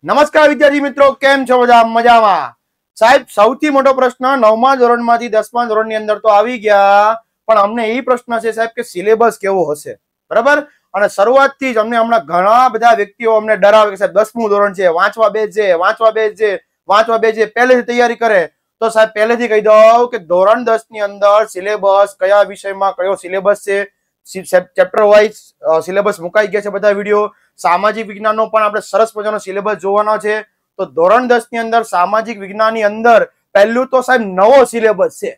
નમસ્કાર વિદ્યાર્થી મિત્રો, કેમ છો? મજામાં? સાહેબ, સૌથી મોટો પ્રશ્ન 9મા ધોરણમાંથી 10મા ધોરણની અંદર તો આવી ગયા, પણ અમને એ પ્રશ્ન છે સાહેબ કે સિલેબસ કેવો હશે, બરાબર? અને શરૂઆતથી જ અમને હમણાં ઘણા બધા વ્યક્તિઓ અમને ડરાવે કે સાહેબ 10મું ધોરણ છે, વાંચવા બેસજે, પહેલેથી તૈયારી કરે. તો સાહેબ પહેલેથી કહી દઉં કે ધોરણ 10 ની અંદર સિલેબસ કયા વિષયમાં કયો સિલેબસ છે, ચેપ્ટર વાઇઝ સિલેબસ મુકાઈ ગયા છે. બધા વિડીયો સામાજિક વિજ્ઞાનનો પણ આપણે સરસ મજાનો સિલેબસ જોવાનો છે. તો ધોરણ 10 ની અંદર સામાજિક વિજ્ઞાનની અંદર પહેલું તો સાહેબ નવો સિલેબસ છે.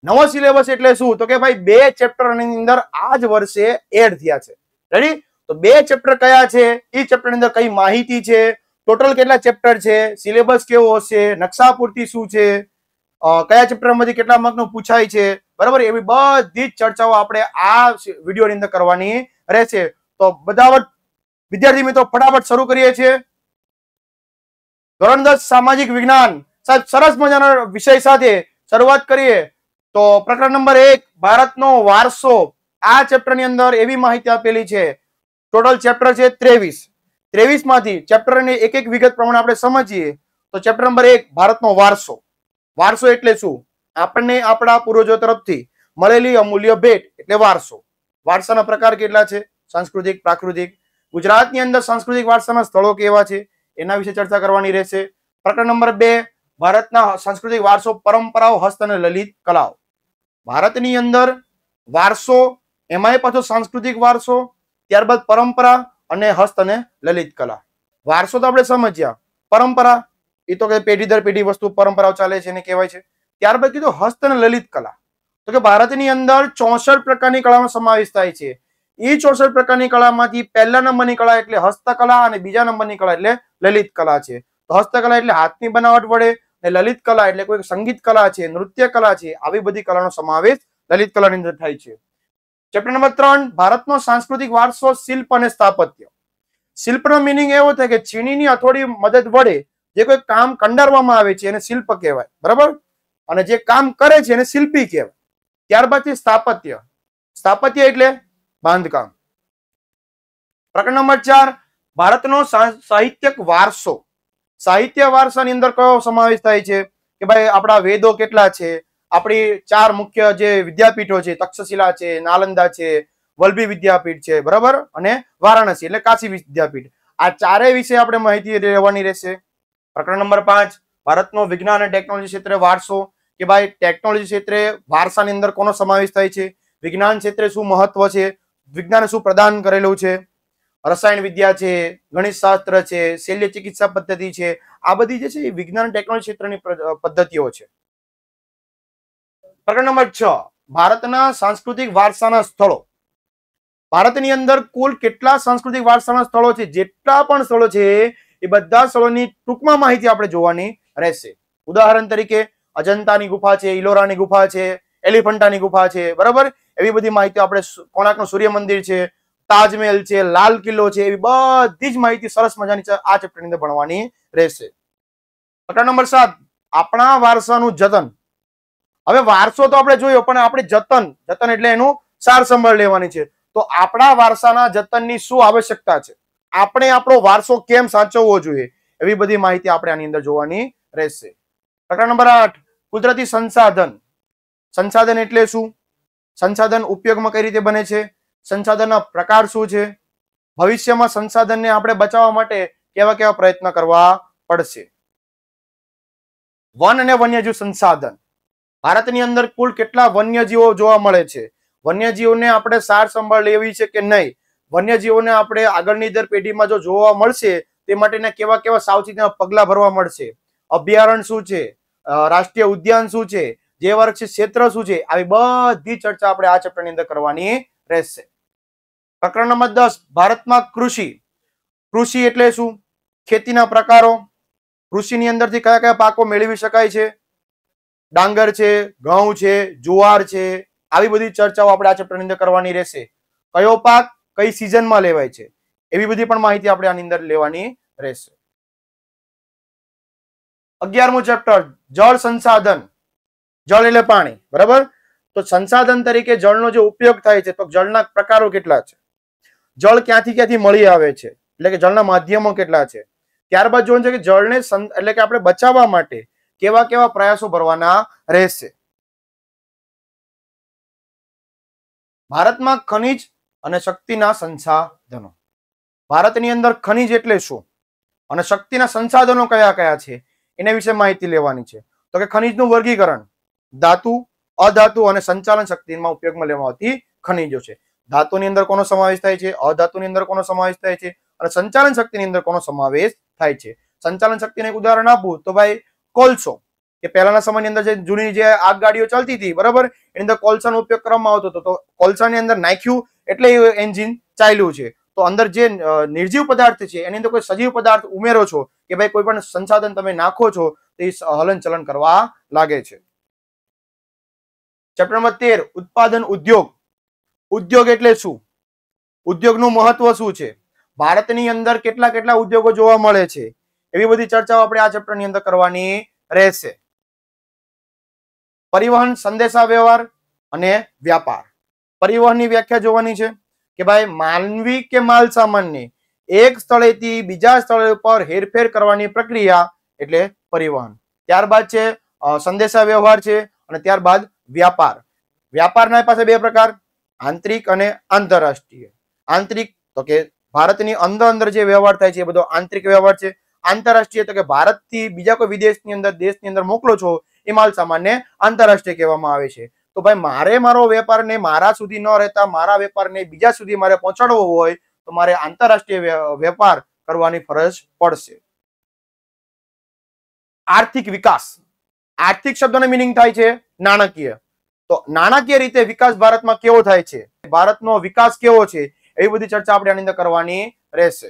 નવો સિલેબસ એટલે શું? તો કે ભાઈ 2 ચેપ્ટર ની અંદર આ જ વર્ષે એડ થયા છે. રેડી? તો 2 ચેપ્ટર કયા છે, એ ચેપ્ટર ની અંદર કઈ માહિતી છે, ટોટલ કેટલા ચેપ્ટર છે, સિલેબસ કેવો હશે, નકશા પૂર્તિ શું છે, કયા ચેપ્ટરમાંથી કેટલા માર્કનું પૂછાય છે, બરાબર? એવી બધી જ ચર્ચાઓ આપણે આ વિડીયોની અંદર કરવાની રહેશે. તો બધા વિદ્યાર્થી મિત્રો ફટાફટ શરૂ કરીએ છીએ. ધોરણ 10 સામાજિક વિજ્ઞાન સાહેબ સરસ મજાના વિષય સાથે શરૂઆત કરીએ. તો પ્રકરણ નંબર 1 ભારતનો વારસો. આ ચેપ્ટર ની અંદર એવી માહિતી આપેલી છે. ટોટલ ચેપ્ટર છે 23 માંથી ચેપ્ટરની એક એક વિગત પ્રમાણે આપણે સમજીએ. તો ચેપ્ટર નંબર 1 ભારતનો વારસો. વારસો એટલે શું? આપણને આપણા પૂર્વજો તરફથી મળેલી અમૂલ્ય ભેટ એટલે વારસો. વારસાના પ્રકાર કેટલા છે? સાંસ્કૃતિક, પ્રાકૃતિક. ગુજરાતની અંદર સાંસ્કૃતિક વારસાના સ્થળો કેવા છે એના વિશે ચર્ચા કરવાની રહેશે. પ્રકરણ નંબર 2 ભારતના સાંસ્કૃતિક વારસો, પરંપરાઓ, હસ્ત અને લલિત કલાઓ. ભારતની અંદર વારસો, એમાંય પાછો સાંસ્કૃતિક વારસો, ત્યારબાદ પરંપરા અને હસ્ત અને લલિત કલા. વારસો તો આપણે સમજ્યા. પરંપરા એ તો કે પેઢી દર પેઢી વસ્તુ પરંપરાઓ ચાલે છે એને કહેવાય છે. ત્યારબાદ કીધું હસ્ત અને લલિત કલા. તો કે ભારતની અંદર 64 પ્રકારની કળાનો સમાવેશ થાય છે. એ 64 પ્રકારની કળામાંથી પહેલા નંબરની કળા એટલે હસ્તકલા અને બીજા નંબરની કળા એટલે લલિત કલા છે. તો હસ્તકલા એટલે હાથની બનાવટ વડે, અને લલિત કલા એટલે કોઈ સંગીત કલા છે, નૃત્ય કલા છે, આવી બધી કલાનો સમાવેશ લલિત કલાની અંદર થાય છે. ચેપ્ટર નંબર 3 ભારતનો સાંસ્કૃતિક વારસો, શિલ્પ અને સ્થાપત્ય. શિલ્પનો મિનિંગ એવો થાય કે ચીનીની હથોડી મદદ વડે જે કોઈ કામ કંડારવામાં આવે છે એને શિલ્પ કહેવાય, બરાબર? અને જે કામ કરે છે એને શિલ્પી કહેવાય. ત્યારબાદ છે સ્થાપત્ય. સ્થાપત્ય એટલે બાંધકામ. પ્રકરણ નંબર 4 ભારતનો સાહિત્યક વારસો. સાહિત્ય વારસાની અંદર કયો સમાવેશ થાય છે? કે ભાઈ આપણા વેદો કેટલા છે, આપણી 4 મુખ્ય જે વિદ્યાપીઠો છે, તક્ષશિલા છે, નાલંદા છે, વલ્લભી વિદ્યાપીઠ છે, બરાબર, અને વારાણસી એટલે કાશી વિદ્યાપીઠ. આ ચારેય વિશે આપણે માહિતી લેવાની રહેશે. પ્રકરણ નંબર 5 ભારતનો વિજ્ઞાન અને ટેકનોલોજી ક્ષેત્રે વારસો. કે ભાઈ ટેકનોલોજી ક્ષેત્રે વારસાની અંદર કોનો સમાવેશ થાય છે, વિજ્ઞાન ક્ષેત્રે શું મહત્વ છે, વિજ્ઞાને શું પ્રદાન કરેલું છે, રસાયણ વિદ્યા છે, ગણિત શાસ્ત્ર છે, શલ્ય ચિકિત્સા પદ્ધતિ છે, આ બધી જે છે એ વિજ્ઞાન ટેકનોલોજી ક્ષેત્રની પદ્ધતિઓ છે. પ્રકરણ નંબર 6 ભારતના સાંસ્કૃતિક વારસાના સ્થળો. ભારતની અંદર કુલ કેટલા સાંસ્કૃતિક વારસાના સ્થળો છે? જેટલા પણ સ્થળો છે એ બધા સ્થળોની ટૂંકમાં માહિતી આપણે જોવાની રહેશે. ઉદાહરણ તરીકે અજંતાની ગુફા છે, ઇલોરાની ગુફા છે, એલિફન્ટાની ગુફા છે, બરાબર? એવી બધી માહિતી આપણે, કોણાર્કનું સૂર્ય મંદિર છે, તાજમહેલ છે, લાલ કિલ્લો છે, એવી બધી જ માહિતી સરસ મજાની આ ચેપ્ટરની અંદર ભણવાની રહેશે. પ્રકરણ નંબર 7 આપણા વારસાનું જતન. હવે વારસો તો આપણે જોયો, પણ આપણે જતન એટલે એનું સાર સંભાળ લેવાની છે. તો આપણા વારસાના જતનની શું આવશ્યકતા છે, આપણે આપણો વારસો કેમ સાચવવો જોઈએ, એવી બધી માહિતી આપણે આની અંદર જોવાની રહેશે. પ્રકરણ નંબર 8 કુદરતી સંસાધન. સંસાધન એટલે શું? સંસાધન ઉપયોગમાં કઈ રીતે બને છે, સંસાધનના પ્રકાર શું છે, ભવિષ્યમાં સંસાધનને આપણે બચાવવા માટે કેવા કેવા પ્રયત્ન કરવા પડશે. વન અને વન્યજીવ સંસાધન. ભારતની અંદર કુલ કેટલા વન્યજીવો જોવા મળે છે, વન્યજીવોને આપણે સાર સંભાળ લેવી છે કે નહીં, વન્યજીવોને આપણે આગળની દર પેઢીમાં જો જોવા મળશે તે માટેના કેવા કેવા સાવચેતીના પગલા ભરવા મળશે, અભયારણ્ય શું છે, રાષ્ટ્રીય ઉદ્યાન શું છે, જૈવરક્ષિત ક્ષેત્ર શું છે, આવી બધી ચર્ચા આપણે આ ચેપ્ટરની અંદર કરવાની રહેશે. પ્રકરણ નંબર 10 ભારતમાં કૃષિ. કૃષિ એટલે શું? ખેતીના પ્રકારો. કૃષિની અંદરથી કયા કયા પાકો મેળવી શકાય છે, ડાંગર છે, ઘઉં છે, જુવાર છે, આવી બધી ચર્ચાઓ આપણે આ ચેપ્ટરની અંદર કરવાની રહેશે. કયો પાક કઈ સિઝનમાં લેવાય છે, એવી બધી પણ માહિતી આપણે આની અંદર લેવાની રહેશે. 11મું ચેપ્ટર જળ સંસાધન. જળ એટલે પાણી, બરાબર? તો સંસાધન તરીકે જળનો જે ઉપયોગ થાય છે, તો જળના પ્રકારો કેટલા છે, જળ ક્યાંથી ક્યાંથી મળી આવે છે, એટલે કે જળના માધ્યમો કેટલા છે, ત્યારબાદ જોવાનું છે કે જળને એટલે કે આપણે બચાવવા માટે કેવા કેવા પ્રયાસો ભરવાના રહેશે. ભારતમાં ખનિજ અને શક્તિના સંસાધનો. ભારતની અંદર ખનિજ એટલે શું અને શક્તિના સંસાધનો કયા કયા છે એના વિશે માહિતી લેવાની છે. તો કે ખનિજનું વર્ગીકરણ ધાતુ, અધાતુ અને સંચાલન શક્તિમાં ઉપયોગમાં લેવામાં આવતી ખનિજો છે. ધાતુની અંદર કોનો સમાવેશ થાય છે, અધાતુની અંદર કોનો સમાવેશ થાય છે અને સંચાલન શક્તિની અંદર કોનો સમાવેશ થાય છે. સંચાલન શક્તિને એક ઉદાહરણ આપું તો ભાઈ કોલસો, કે પહેલાના સમયની અંદર જે જૂની જે આગગાડીઓ ચાલતી હતી બરાબર, એની અંદર કોલસાનો ઉપયોગ કરવામાં આવતો હતો. તો કોલસાની અંદર નાખ્યું એટલે એન્જિન ચાલ્યું છે. તો અંદર જે નિર્જીવ પદાર્થ છે એની અંદર કોઈ સજીવ પદાર્થ ઉમેરો છો કે ભાઈ કોઈ પણ સંસાધન તમે નાખો છો તો એ હલન ચલન કરવા લાગે છે. ચેપ્ટર નંબર 13 ઉત્પાદન ઉદ્યોગ. ઉદ્યોગ એટલે શું, ઉદ્યોગનું મહત્વ શું છે, ભારતની અંદર કેટલા કેટલા ઉદ્યોગો જોવા મળે છે, એવી બધી ચર્ચાઓ આપણે આ ચેપ્ટરની અંદર કરવાની રહેશે. પરિવહન, સંદેશા વ્યવહાર અને વ્યાપાર. પરિવહનની વ્યાખ્યા જોવાની છે કે ભાઈ માનવી કે માલ સામાનને એક સ્થળેથી બીજા સ્થળ પર હેરફેર કરવાની પ્રક્રિયા એટલે પરિવહન. ત્યારબાદ છે સંદેશા વ્યવહાર છે અને ત્યારબાદ વ્યાપાર. વ્યાપારના પાસે બે પ્રકાર, આંતરિક અને આંતરરાષ્ટ્રીય. આંતરિક તો કે ભારતની અંદર જે વ્યવહાર થાય છે એ બધો આંતરિક વ્યવહાર છે. આંતરરાષ્ટ્રીય તો કે ભારતથી બીજા કોઈ વિદેશની અંદર દેશની અંદર મોકલો છો એ માલ સામાનને આંતરરાષ્ટ્રીય કહેવામાં આવે છે. તો ભાઈ મારે મારો વેપારને મારા સુધી ન રહેતા મારા વેપારને બીજા સુધી મારે પહોંચાડવો હોય તો મારે આંતરરાષ્ટ્રીય વેપાર કરવાની ફરજ પડશે. આર્થિક વિકાસ. આર્થિક શબ્દનો મિનિંગ થાય છે નાણાકીય. તો નાણાકીય રીતે વિકાસ ભારતમાં કેવો થાય છે, ભારતનો વિકાસ કેવો છે, એવી બધી ચર્ચા આપણે આની અંદર કરવાની રહેશે.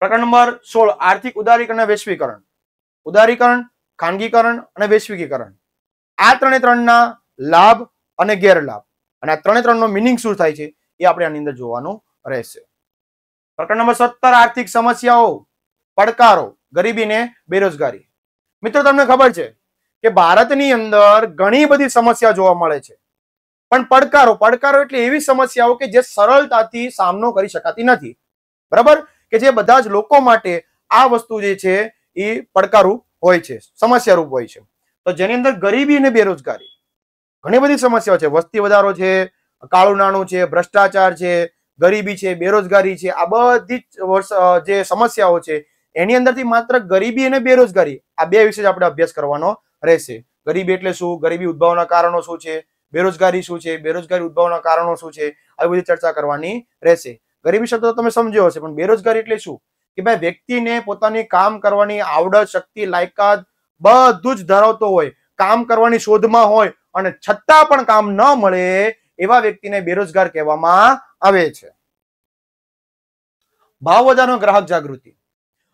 પ્રકરણ નંબર 16 આર્થિક ઉદારીકરણ અને વૈશ્વિકરણ. ઉદારીકરણ, ખાનગીકરણ અને વૈશ્વિકીકરણ. આ ત્રણના લાભ અને ગેરલાભ અને આ ત્રણનો મિનિંગ શું થાય છે એ આપણે આની અંદર જોવાનું રહેશે. પ્રકરણ નંબર 17 આર્થિક સમસ્યાઓ, પડકારો, ગરીબી ને બેરોજગારી. મિત્રો તમને ખબર છે કે ભારતની અંદર ઘણી બધી સમસ્યા જોવા મળે છે, પણ પડકારો એટલે એવી સમસ્યાઓ કે જે સરળતાથી સામનો કરી શકાતી નથી. બરાબર, કે જે બધા જ લોકો માટે આ વસ્તુ જે છે એ પડકારરૂપ હોય છે, સમસ્યારૂપ હોય છે. તો જેની અંદર ગરીબી અને બેરોજગારી ઘણી બધી સમસ્યાઓ છે. વસ્તી વધારો છે, કાળું નાણું છે, ભ્રષ્ટાચાર છે, ગરીબી છે, બેરોજગારી છે, આ બધી જે સમસ્યાઓ છે એની અંદરથી માત્ર ગરીબી અને બેરોજગારી આ બે વિશે જ આપણે અભ્યાસ કરવાનો રહેશે. ગરીબી એટલે શું, ગરીબી ઉદ્ભવના કારણો શું છે, બેરોજગારી શું છે, બેરોજગારી ઉદ્ભવના કારણો શું છે, આવી બધી ચર્ચા કરવાની રહેશે. ગરીબી શબ્દ તો તમે સમજ્યો હશે, પણ બેરોજગારી એટલે શું કે ભાઈ વ્યક્તિને પોતાની કામ કરવાની આવડત, શક્તિ, લાયકાત બધું જ ધરાવતો હોય, કામ કરવાની શોધમાં હોય અને છતાં પણ કામ ન મળે એવા વ્યક્તિને બેરોજગાર કહેવામાં આવે છે. ભાવ વધારો, ગ્રાહક જાગૃતિ.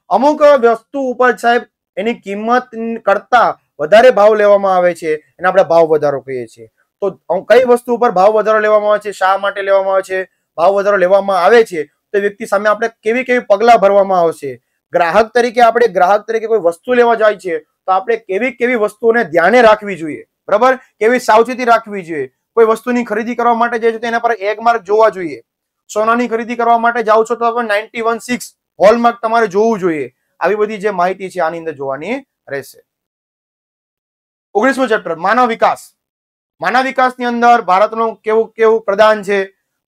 અમુક વસ્તુ ઉપર સાહેબ એની કિંમત કરતા વધારે ભાવ લેવામાં આવે છે એને આપણે ભાવ વધારો કહીએ છીએ. તો કઈ વસ્તુ ઉપર ભાવ વધારો લેવામાં આવે છે, શા માટે લેવામાં આવે છે, ભાવ વધારો લેવામાં આવે છે તો વ્યક્તિ સામે આપણે કેવી કેવી પગલા ભરવામાં આવશે. ગ્રાહક તરીકે કોઈ વસ્તુ લેવા જાય છે તો આપણે કેવી કેવી વસ્તુઓને ધ્યાને રાખવી જોઈએ, બરાબર, કેવી સાવચેતી રાખવી જોઈએ. કોઈ વસ્તુની ખરીદી કરવા માટે જાય છે તો એના પર એક માર્ક જોવા જોઈએ. સોનાની ખરીદી કરવા માટે જાઓ છો તો 91.6 હોલમાર્ક તમારે જોવું જોઈએ. આવી બધી જે માહિતી છે આની અંદર જોવાની રહેશે. 19મું ચેપ્ટર માનવ વિકાસ. માનવ વિકાસની અંદર ભારતનું કેવું પ્રદાન છે,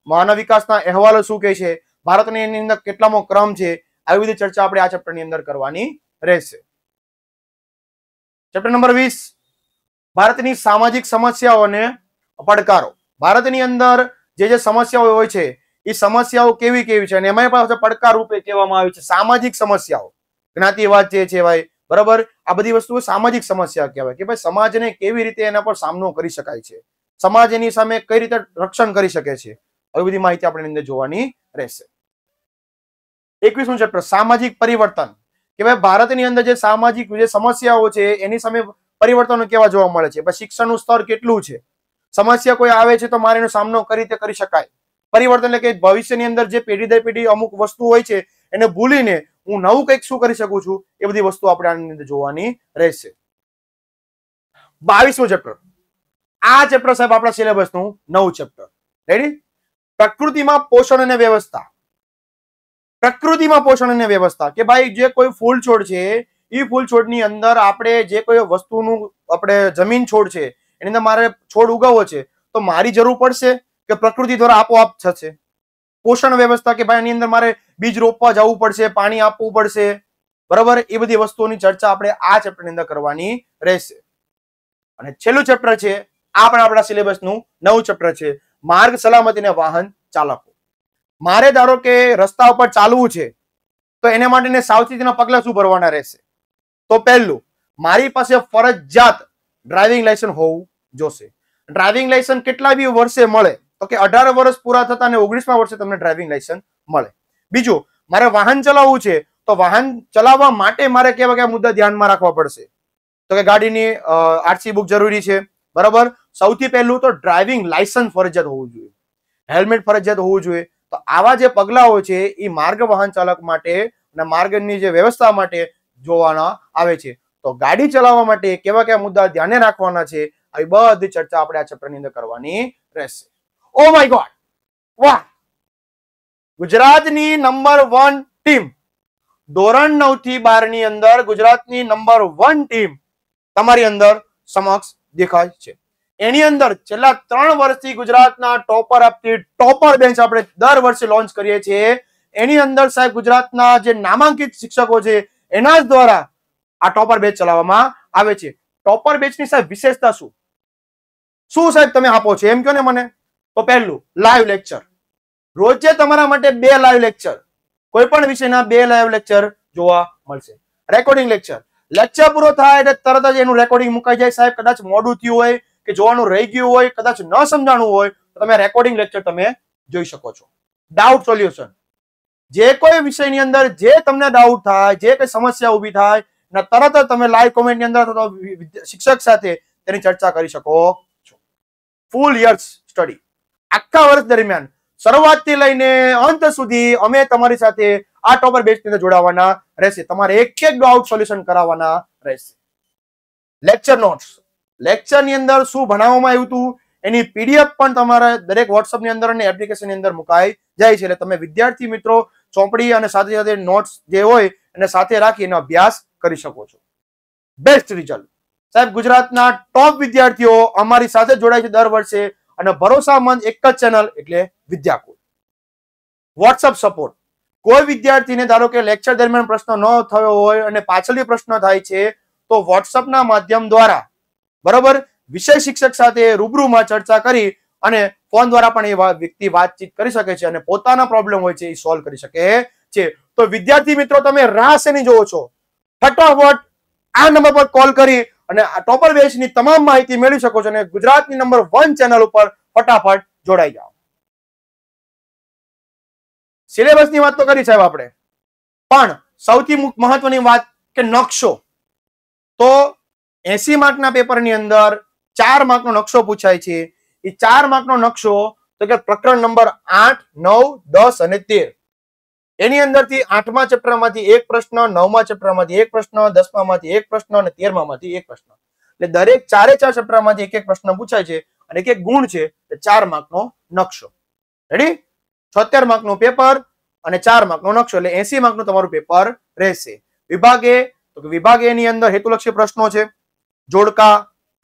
માનવ વિકાસના અહેવાલો શું કહે છે, ભારતની એની અંદર કેટલામો ક્રમ છે, આવી બધી ચર્ચા આપણે આ ચેપ્ટરની અંદર કરવાની રહેશે. ચેપ્ટર નંબર 20 ભારતની સામાજિક સમસ્યાઓ અને પડકારો. ભારતની અંદર જે સમસ્યાઓ હોય છે એ સમસ્યાઓ કેવી છે અને એમાં પાછા પડકાર રૂપે કહેવામાં આવે છે સામાજિક સમસ્યાઓ. જ્ઞાતિવાદ જે છે ભાઈ, બરાબર, આ બધી વસ્તુઓ સામાજિક સમસ્યા કહેવાય કે ભાઈ સમાજને કેવી રીતે એના પર સામનો કરી શકાય છે, સમાજ એની સામે કઈ રીતે રક્ષણ કરી શકે છે, આવી બધી માહિતી આપણે અંદર જોવાની રહેશે. 21મું ચેપ્ટર સામાજિક પરિવર્તન. કે ભાઈ ભારતની અંદર જે સામાજિક જે સમસ્યાઓ છે એની સામે પરિવર્તનો કેવા જોવા મળે છે, શિક્ષણનું સ્તર કેટલું છે, સમસ્યા કોઈ આવે છે તો મારે એનો સામનો કઈ રીતે કરી શકાય. પરિવર્તન એટલે કે ભવિષ્યની અંદર જે પેઢી દર પેઢી અમુક વસ્તુ હોય છે એને ભૂલીને હું નવું કંઈક શું કરી શકું છું એ બધી વસ્તુ આપણે આની અંદર જોવાની રહેશે. 22મું ચેપ્ટર. આ ચેપ્ટર સાહેબ આપણા સિલેબસનું 9 ચેપ્ટર. રેડી. પ્રકૃતિમાં પોષણ અને વ્યવસ્થા. પ્રકૃતિમાં પોષણ અને વ્યવસ્થા. પ્રકૃતિમાં પોષણ અને વ્યવસ્થા એટલે શું? કે ભાઈ પ્રકૃતિમાં જે વસ્તુ છે એને કેવી રીતે આપણે સંભાળી શકીએ, કેવી રીતે એનું સંચાલન કરી શકીએ, એની અંદર કઈ કઈ વસ્તુઓ છે એ આપણે આની અંદર જોવાની રહેશે. પ્રકૃતિમાં પોષણ અને વ્યવસ્થા કે ભાઈ જે કોઈ ફૂલ છોડ છે એ ફૂલ છોડની અંદર આપણે જે કોઈ વસ્તુનું આપણે જમીન છોડ છે એની અંદર મારે છોડ ઉગાવવો છે તો મારી જરૂર પડશે કે પ્રકૃતિ દ્વારા આપોઆપ થશે. પોષણ વ્યવસ્થા કે ભાઈ એની અંદર મારે બીજ રોપવા જવું પડશે, પાણી આપવું પડશે, બરાબર. એ બધી વસ્તુઓની ચર્ચા આપણે આ ચેપ્ટરની અંદર કરવાની રહેશે. અને છેલ્લું ચેપ્ટર છે આ પણ આપણા સિલેબસનું નવું ચેપ્ટર છે, માર્ગ સલામતી અને વાહન ચાલકો. મારે ધારો કે રસ્તા ઉપર ચાલવું છે તો એને માટેને સાવચેતીના પગલા શું ભરવાના રહેશે? તો પહેલું, મારી પાસે ફરજિયાત ડ્રાઇવિંગ લાયસન્સ હોવું જોશે. ડ્રાઇવિંગ લાયસન્સ કેટલા બી વર્ષે મળે? તો કે 18 વર્ષ પૂરા થતા અને 19મા વર્ષે તમને ડ્રાઇવિંગ લાયસન્સ મળે. બીજું, મારે વાહન ચલાવવું છે તો વાહન ચલાવવા માટે મારે કેવા કયા મુદ્દા ધ્યાનમાં રાખવા પડશે? તો કે ગાડીની આરસી બુક જરૂરી છે, બરાબર. સૌથી પહેલું તો ડ્રાઇવિંગ લાયસન્સ ફરજિયાત હોવું જોઈએ, હેલ્મેટ ફરજિયાત હોવું જોઈએ. તો આવા જે પગલાઓ છે એ માર્ગ વાહન ચાલક માટે અને માર્ગની જે વ્યવસ્થા માટે જોવાના આવે છે. તો ગાડી ચલાવવા માટે કેવા કયા મુદ્દા ધ્યાને રાખવાના છે આવી બધી ચર્ચા આપણે આ ચેપ્ટરની અંદર કરવાની રહેશે. ઓ માય ગોડ, વાહ! ગુજરાતની નંબર 1 ટીમ, ધોરણ 9 થી 12 ની અંદર ગુજરાતની નંબર 1 ટીમ તમારી અંદર સમક્ષ દેખાય છે. એની અંદર છેલ્લા 3 વર્ષથી ગુજરાતના ટોપર આપતી ટોપર બેન્ચ આપણે દર વર્ષે લોન્ચ કરીએ છીએ. એની અંદર સાહેબ ગુજરાતના જે નામાંકિત શિક્ષકો છે એના જ દ્વારા આ ટોપર બેચ ચલાવવામાં આવે છે. ટોપર બેચની સાહેબ વિશેષતા શું સાહેબ તમે આપો છો એમ કહો ને મને? તો પહેલું, લાઈવ લેક્ચર. રોજે તમારા માટે 2 લાઈવ લેક્ચર, કોઈ પણ વિષયના 2 લાઈવ લેક્ચર જોવા મળશે. રેકોર્ડિંગ લેક્ચર, લેક્ચર પૂરો થાય એટલે તરત જ એનું રેકોર્ડિંગ મુકાઈ જાય. સાહેબ કદાચ મોડું થયું હોય કે જોવાનું રહી ગયું હોય, કદાચ ન સમજાણું હોય તો તમે રેકોર્ડિંગ લેક્ચર તમે જોઈ શકો છો. ડાઉટ સોલ્યુશન, જે કોઈ વિષયની અંદર જે તમને ડાઉટ થાય, જે કોઈ સમસ્યા ઊભી થાય ને તરત જ તમે લાઈવ કોમેન્ટની અંદર અથવા શિક્ષક સાથે તેની ચર્ચા કરી શકો છો. ફૂલ યર્સ સ્ટડી, આખા વર્ષ દરમિયાન શરૂઆતથી લઈને અંત સુધી અમે તમારી સાથે આ ટોપર બેચની અંદર જોડાવાના રહેશે. તમારે એક એક ડાઉટ સોલ્યુશન કરાવવાના રહેશે. લેક્ચર નોટ્સ, લેક્ચરની અંદર શું ભણાવવામાં આવ્યું હતું એની પીડીએફ પણ તમારા દરેક વોટ્સઅપની અંદર અને એપ્લિકેશનની અંદર મુકાઈ જાય છે. એટલે તમે વિદ્યાર્થી મિત્રો ચોપડી અને સાથે સાથે નોટ્સ જે હોય એને સાથે રાખી એનો અભ્યાસ કરી શકો છો. બેસ્ટ રિઝલ્ટ, સાહેબ ગુજરાતના ટોપ વિદ્યાર્થીઓ અમારી સાથે જોડાય છે દર વર્ષે અને ભરોસામંદ એક જ ચેનલ એટલે વિદ્યાકુલ. વોટ્સઅપ સપોર્ટ, કોઈ વિદ્યાર્થીને ધારો કે લેક્ચર દરમિયાન પ્રશ્ન ન થયો હોય અને પાછળથી પ્રશ્ન થાય છે તો વોટ્સઅપના માધ્યમ દ્વારા, બરોબર, વિષય શિક્ષક સાથે રૂબરૂમાં ચર્ચા કરી અને ફોન દ્વારા પણ એ વ્યક્તિ વાતચીત કરી શકે છે અને પોતાના પ્રોબ્લેમ હોય છે એ સોલ્વ કરી શકે છે. તો વિદ્યાર્થી મિત્રો તમે રાહ શેની જોવો છો? ફટાફટ આ નંબર પર કોલ કરી અને આ ટોપર બેચની તમામ માહિતી મેળવી શકો છો અને ગુજરાતની નંબર 1 ચેનલ ઉપર ફટાફટ જોડાઈ જાઓ. સિલેબસની વાત તો કરી સાહેબ આપણે, પણ સૌથી મહત્વની વાત કે નકશો. તો 80 માર્કના પેપરની અંદર 4 માર્કનો નકશો પૂછાય છે. એ 4 માર્કનો નકશો તો કે પ્રકરણ નંબર 8, 9, 10 અને 13. એની અંદરથી 8મા ચેપ્ટરમાંથી એક પ્રશ્ન, 9મા ચેપ્ટરમાંથી એક પ્રશ્ન, 10મામાંથી એક પ્રશ્ન અને 13મામાંથી એક પ્રશ્ન. એટલે દરેક 4 ચેપ્ટરમાંથી એક એક પ્રશ્ન પૂછાય છે અને એક એક ગુણ છે. 4 માર્કનો નકશો. રેડી? 76 માર્કનું પેપર અને 4 માર્કનો નકશો એટલે 80 માર્કનું તમારું પેપર રહેશે. વિભાગે, તો કે વિભાગ એ ની અંદર હેતુલક્ષી પ્રશ્નો છે, જોડકા,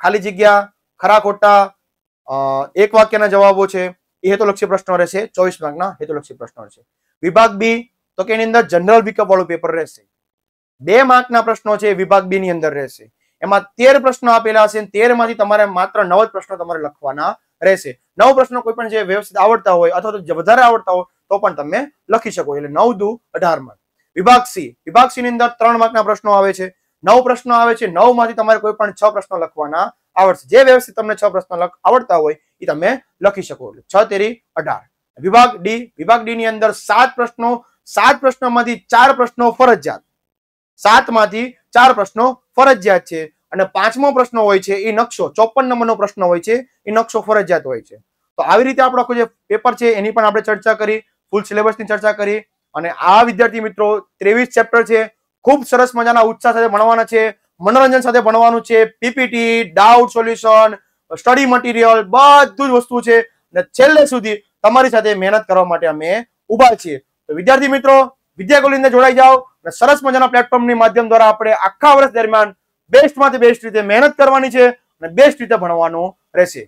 ખાલી જગ્યા, ખરા ખોટા, એક વાક્યના જવાબો છે, એ હેતુલક્ષી પ્રશ્નો રહેશે. 24 માર્કના હેતુલક્ષી પ્રશ્નો રહેશે. વિભાગ બી, તો કે એની અંદર જનરલ વિકલ્પ વાળું પેપર રહેશે. 2 માર્કના પ્રશ્નો છે વિભાગ બી ની અંદર રહેશે. એમાં 13 પ્રશ્નો આપેલા હશે. 13 માંથી તમારે માત્ર 9 જ પ્રશ્નો તમારે લખવાના રહેશે. 9 પ્રશ્નો કોઈ પણ જે વ્યવસ્થિત આવડતા હોય અથવા તો વધારે આવડતા હોય તો પણ તમે લખી શકો. એટલે 9 દુ 18 માર્ક. વિભાગ સી, વિભાગ સી ની અંદર 3 માર્કના પ્રશ્નો આવે છે. 9 પ્રશ્નો આવે છે. 9 માંથી તમારે કોઈ પણ 6 પ્રશ્નો લખવાના આવડશે. જે વ્યવસ્થિત તમને 6 પ્રશ્નો આવડતા હોય એ તમે લખી શકો. 6 તેરી 18. વિભાગ ડી, વિભાગ ડી ની અંદર 7 પ્રશ્નો, 7 પ્રશ્નોમાંથી 4 પ્રશ્નો ફરજિયાત, 7 માંથી 4 પ્રશ્નો ફરજિયાત છે અને 5મો પ્રશ્ન હોય છે એ નકશો, 54 નંબરનો પ્રશ્ન હોય છે એ નકશો ફરજિયાત હોય છે. તો આવી રીતે આપણો આખું જે પેપર છે એની પણ આપણે ચર્ચા કરી, ફૂલ સિલેબસની ચર્ચા કરી અને આ વિદ્યાર્થી મિત્રો 23 ચેપ્ટર છે. ખૂબ સરસ મજાના ઉત્સાહ સાથે ભણવાના છે, મનોરંજન સાથે ભણવાનું છે. PPT, doubt solution, study material બધું જ વસ્તુ છે અને છેલ્લે સુધી તમારી સાથે મહેનત કરવા માટે અમે ઉભા છીએ. તો વિદ્યાર્થી મિત્રો વિદ્યાગુલની અંદર જોડાઈ જાઓ અને સરસ મજાના પ્લેટફોર્મની માધ્યમ દ્વારા આપણે આખા વર્ષ દરમિયાન બેસ્ટમાંથી બેસ્ટ રીતે મહેનત કરવાની છે અને બેસ્ટ રીતે ભણવાનું રહેશે.